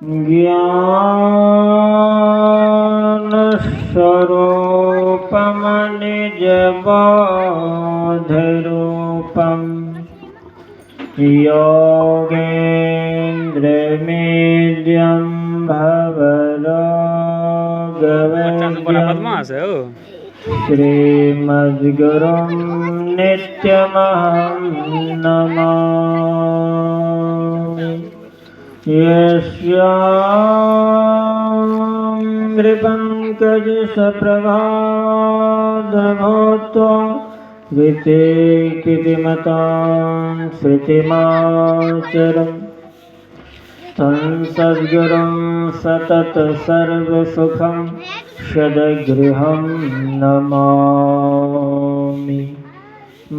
ज्ञानस्वरूपं निजबोधरूपम् योगेन्द्रमेद्यं भवरोगवैद्यं श्रीमद्गुरुं नित्यमहं नमामि। यस्यामृपङ्कजसप्रभातभूतो कृतिमतां श्रुतिमाचरन् तं सद्गुरुं सततसर्वसुखं सद्गृहं नमामि।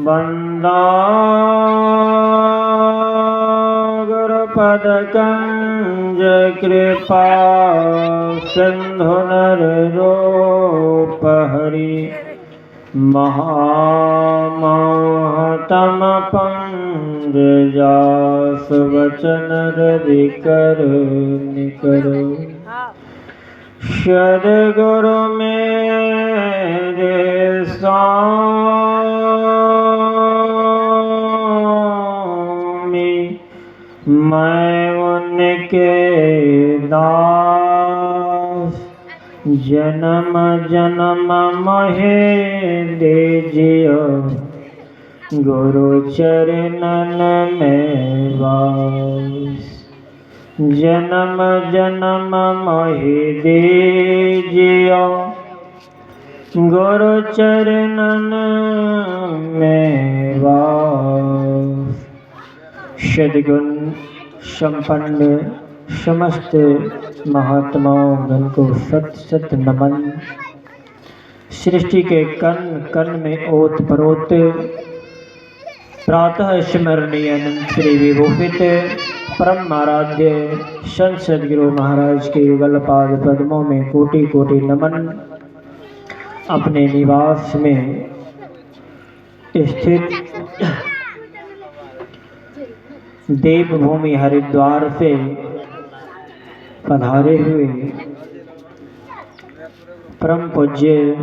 वन्दागुरुपदकञ्जकृपा सिन्धुनररूपहरि महामौहतमपङ्गजासुवचनरविकरुनिकरो सद्गुरु मेरे स्वामी मैं उनके दास जन्म जन्म मोहे दीजियो गुरु चरणन में वास। जन्म जन्म मोहि दीजियो गुरु चरणन में वास। सद्गुण संपन्न समस्त महात्माओं गण को सत सत नमन। सृष्टि के कण कण में ओत परोत प्रातः स्मरणीय अनंत श्री विभूषित परम आराध्य संत सद्गुरु महाराज के युगल पाद पद्मों में कोटि कोटि नमन। अपने निवास में स्थित देवभूमि हरिद्वार से पधारे हुए परम पूज्य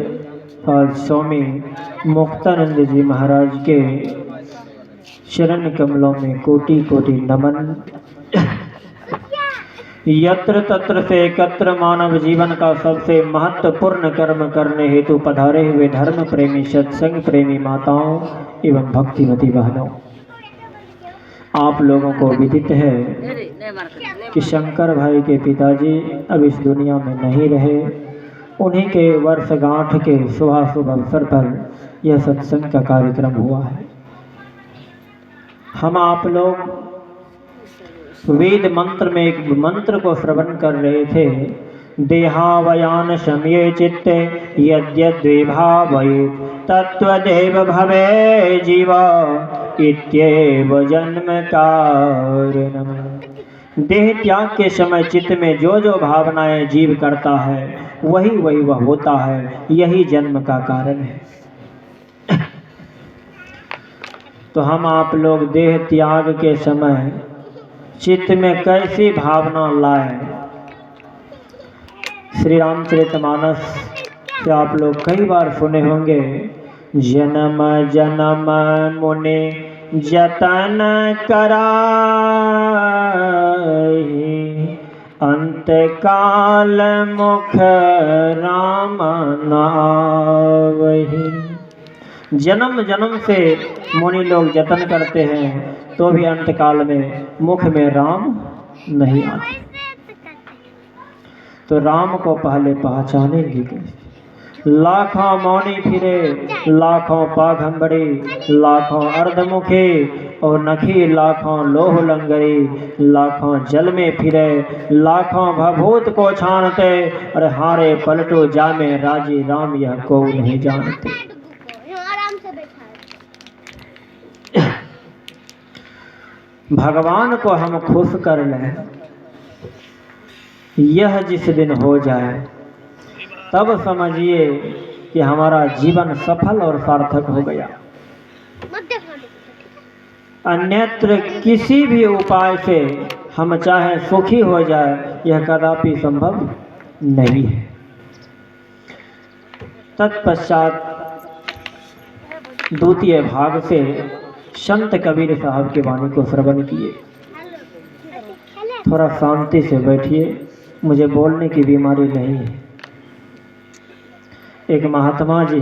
स्वामी मुक्तानंद जी महाराज के चरण कमलों में कोटि कोटि नमन। यत्र तत्र से एकत्र मानव जीवन का सबसे महत्वपूर्ण कर्म करने हेतु पधारे हुए धर्म प्रेमी सत्संग प्रेमी माताओं एवं भक्तिमती बहनों, आप लोगों को विदित है कि शंकर भाई के पिताजी अब इस दुनिया में नहीं रहे। उन्हीं के वर्षगांठ के शुभ अवसर पर यह सत्संग का कार्यक्रम हुआ है। हम आप लोग वेद मंत्र में एक मंत्र को श्रवण कर रहे थे। देहावयान शम्ये चित्ते यद्यद्विभावये तत्त्वदेव भवे जीवा इत्येव जन्म कारणम्। देह त्याग के समय चित्त में जो जो भावनाएं जीव करता है वही वही वह होता है, यही जन्म का कारण है। तो हम आप लोग देह त्याग के समय चित्त में कैसी भावना लाएं। श्री रामचरितमानस से आप लोग कई बार सुने होंगे, जन्म जन्म मुनि जतन कराहि अंत काल मुख राम नावहि। जन्म जन्म से मुनि लोग जतन करते हैं तो भी अंत काल में मुख में राम नहीं आते। तो राम को पहले पहचानेंगे कैसे? लाखों मौनी फिरे, लाखों पाघंबरी, लाखों अर्धमुखी और नखी, लाखों लोह लंगरी, लाखों जल में फिरे, लाखों भभूत को छानते और हारे पलटो जामे राजी राम यह को नहीं जानते। भगवान को हम खुश कर लें, यह जिस दिन हो जाए तब समझिए कि हमारा जीवन सफल और सार्थक हो गया। अन्यत्र किसी भी उपाय से हम चाहे सुखी हो जाए, यह कदापि संभव नहीं है। तत्पश्चात द्वितीय भाग से संत कबीर साहब की वाणी को श्रवण किए। थोड़ा शांति से बैठिए, मुझे बोलने की बीमारी नहीं है। एक महात्मा जी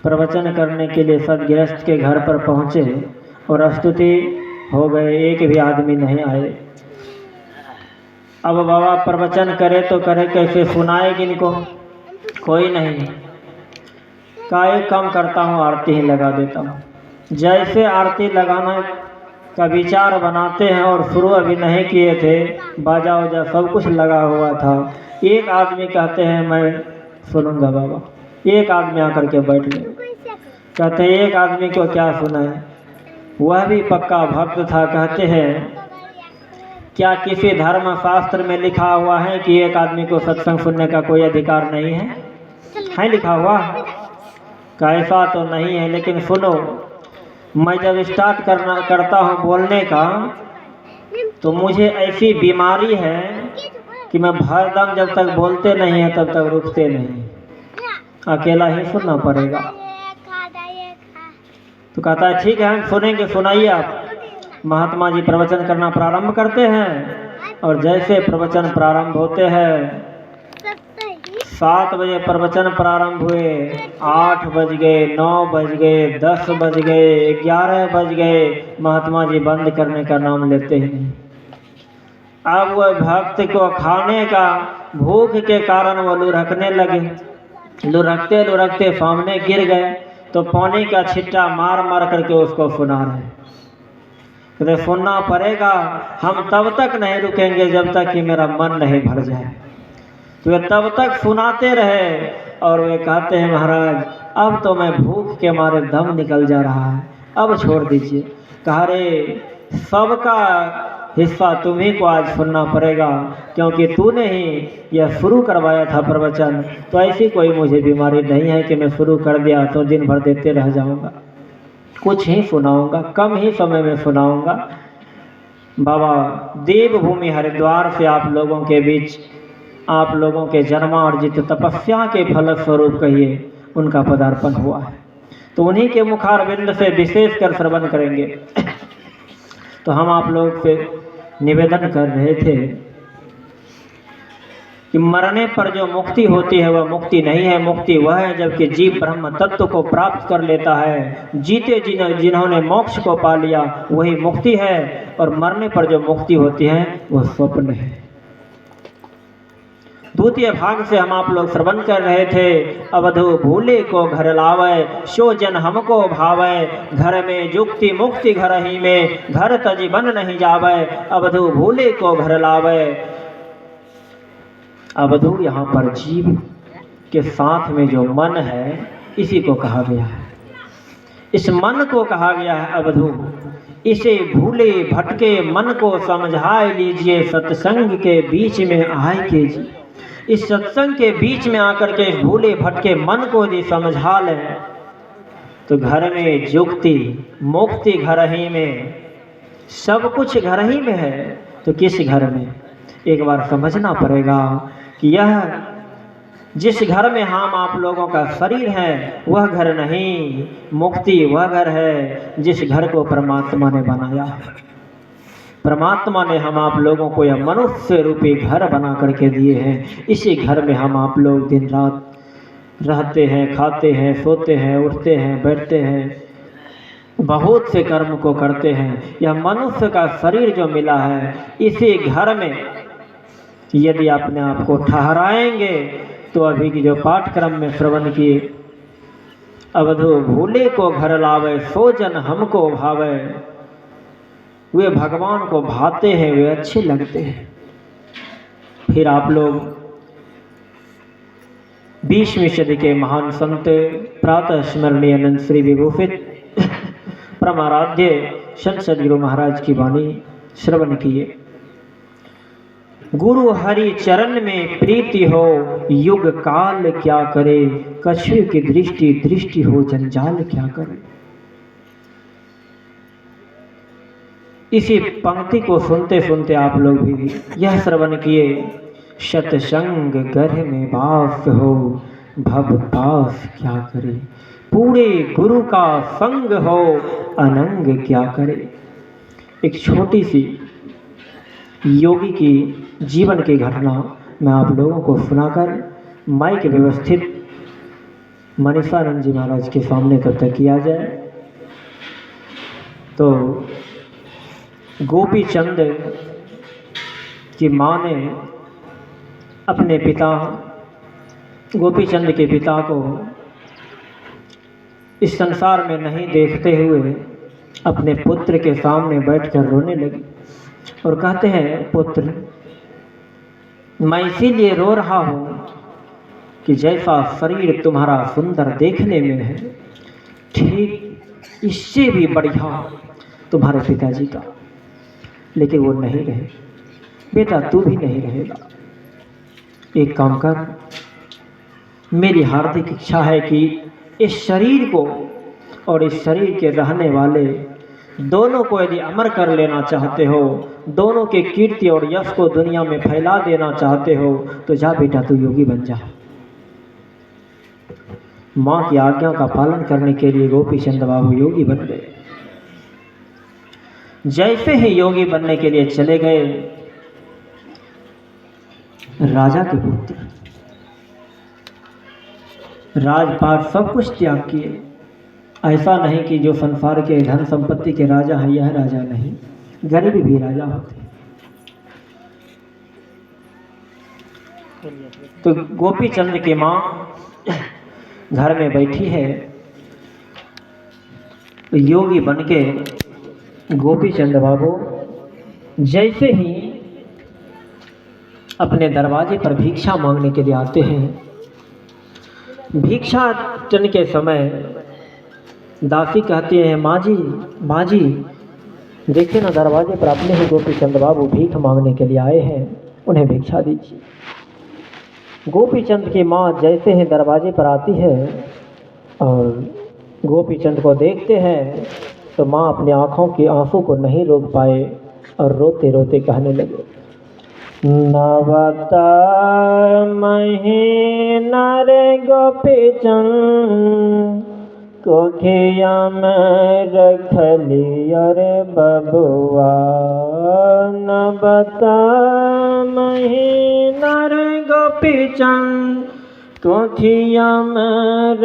प्रवचन करने के लिए सदगृहस्थ के घर पर पहुंचे और स्तुति हो गए, एक भी आदमी नहीं आए। अब बाबा प्रवचन करे तो करे कैसे, सुनाए किनको, कोई नहीं। का एक काम करता हूँ, आरती ही लगा देता हूँ। जैसे आरती लगाना का विचार बनाते हैं और शुरू अभी नहीं किए थे, बाजा वाजा सब कुछ लगा हुआ था, एक आदमी कहते हैं मैं सुनूंगा बाबा। एक आदमी आकर के बैठ गए, कहते हैं एक आदमी को क्या सुना है, वह भी पक्का भक्त था। कहते हैं क्या किसी धर्म शास्त्र में लिखा हुआ है कि एक आदमी को सत्संग सुनने का कोई अधिकार नहीं है? है लिखा हुआ? कैसा तो नहीं है, लेकिन सुनो, मैं जब स्टार्ट करता हूँ बोलने का तो मुझे ऐसी बीमारी है कि मैं भरदम जब तक बोलते नहीं है तब तक रुकते नहीं, अकेला ही सुनना पड़ेगा। तो कहता है ठीक है हम सुनेंगे, सुनाइए आप। महात्मा जी प्रवचन करना प्रारंभ करते हैं और जैसे प्रवचन प्रारंभ होते हैं, 7 बजे प्रवचन प्रारंभ हुए, 8 बज गए, 9 बज गए, 10 बज गए, 11 बज गए, महात्मा जी बंद करने का नाम लेते ही नहीं। अब वह भक्त को खाने का भूख के कारण वो लुढ़कने लगे, लुढ़कते लुढ़कते सामने गिर गए, तो पानी का छिट्टा मार मार करके उसको सुना रहे। कहते सुनना पड़ेगा, हम तब तक नहीं रुकेंगे जब तक कि मेरा मन नहीं भर जाए। तो वे तब तक सुनाते रहे और वे कहते हैं महाराज अब तो मैं भूख के मारे दम निकल जा रहा है, अब छोड़ दीजिए। कहा रे सबका हिस्सा तुम्ही को आज सुनना पड़ेगा, क्योंकि तूने ही यह शुरू करवाया था प्रवचन। तो ऐसी कोई मुझे बीमारी नहीं है कि मैं शुरू कर दिया तो दिन भर देते रह जाऊंगा, कुछ ही सुनाऊंगा, कम ही समय में सुनाऊंगा। बाबा देवभूमि हरिद्वार से आप लोगों के बीच, आप लोगों के जन्मार्जित तपस्या के फलस्वरूप कहिए उनका पदार्पण हुआ है, तो उन्हीं के मुखारविंद से विशेष कर श्रवण करेंगे। तो हम आप लोग से निवेदन कर रहे थे कि मरने पर जो मुक्ति होती है वह मुक्ति नहीं है। मुक्ति वह है जबकि जीव ब्रह्म तत्व को प्राप्त कर लेता है। जीते जिन्होंने मोक्ष को पा लिया वही मुक्ति है, और मरने पर जो मुक्ति होती है वह स्वप्न है। द्वितीय भाग से हम आप लोग श्रवण कर रहे थे, अवधु भूले को घर लावे, सो जन हमको भावे, घर में जुक्ति मुक्ति घर ही में, घर तजी बन नहीं जावे, अवधु भूले को घर लावे। अवधु यहाँ पर जीव के साथ में जो मन है इसी को कहा गया है, इस मन को कहा गया है अवधु। इसे भूले भटके मन को समझाए लीजिए, सत्संग के बीच में आए के जी। इस सत्संग के बीच में आकर के भूले भटके मन को यदि समझा लें तो घर में जुक्ति मुक्ति घर ही में, सब कुछ घर ही में है, तो किस घर में? एक बार समझना पड़ेगा कि यह जिस घर में हम आप लोगों का शरीर है वह घर नहीं, मुक्ति वह घर है जिस घर को परमात्मा ने बनाया है। परमात्मा ने हम आप लोगों को यह मनुष्य रूपी घर बना करके दिए हैं। इसी घर में हम आप लोग दिन रात रहते हैं, खाते हैं, सोते हैं, उठते हैं, बैठते हैं, बहुत से कर्म को करते हैं। यह मनुष्य का शरीर जो मिला है इसी घर में यदि अपने आप को ठहराएंगे तो अभी की जो पाठक्रम में श्रवण किए, अवधु भूले को घर लावे, सो जन हमको भावे, वे भगवान को भाते हैं, वे अच्छे लगते हैं। फिर आप लोग 20वीं सदी के महान संत प्रातः स्मरणीय अनंत श्री विभूषित परमाराध्य संत सद्गुरु महाराज की वाणी श्रवण किए। गुरु हरि चरण में प्रीति हो, युग काल क्या करे, कछु की दृष्टि दृष्टि हो, जंजाल क्या करे। इसी पंक्ति को सुनते सुनते आप लोग भी यह श्रवण किए, सतसंग घर में वास हो, भव पास क्या करे, पूरे गुरु का संग हो, अनंग क्या करे। एक छोटी सी योगी की जीवन की घटना मैं आप लोगों को सुनाकर माइक व्यवस्थित मनीषानंद जी महाराज के सामने तब तक किया जाए। तो गोपी चंद की माँ ने अपने पिता गोपी चंद के पिता को इस संसार में नहीं देखते हुए अपने पुत्र के सामने बैठकर रोने लगी और कहते हैं, पुत्र मैं इसीलिए रो रहा हूँ कि जैसा शरीर तुम्हारा सुंदर देखने में है, ठीक इससे भी बढ़िया तुम्हारे पिताजी का, लेकिन वो नहीं रहे। बेटा तू भी नहीं रहेगा, एक काम कर, मेरी हार्दिक इच्छा है कि इस शरीर को और इस शरीर के रहने वाले दोनों को यदि अमर कर लेना चाहते हो, दोनों के कीर्ति और यश को दुनिया में फैला देना चाहते हो, तो जा बेटा तू योगी बन जा। माँ की आज्ञा का पालन करने के लिए गोपी चंद बाबू योगी बन गए। जैसे ही योगी बनने के लिए चले गए, राजा के पुत्र राजपाट सब कुछ त्याग किए। ऐसा नहीं कि जो संसार के धन संपत्ति के राजा है यह राजा नहीं, गरीब भी राजा होते। तो गोपी चंद की माँ घर में बैठी है, योगी बनके गोपी चंद बाबू जैसे ही अपने दरवाजे पर भिक्षा मांगने के लिए आते हैं, भिक्षाटन के समय दासी कहती है, माँ जी देखिए ना, दरवाजे पर अपने ही गोपी चंद बाबू भीख मांगने के लिए आए हैं, उन्हें भिक्षा दीजिए। गोपी चंद की माँ जैसे ही दरवाजे पर आती है और गोपी चंद को देखते हैं, तो माँ अपनी आँखों के आंसू को नहीं रोक पाए और रोते रोते कहने लगे, नवता महीना रे गोपी चंद कोखिया में रखली अरे बबुआ, नवता महीना रे गोपी चंद कोखिया में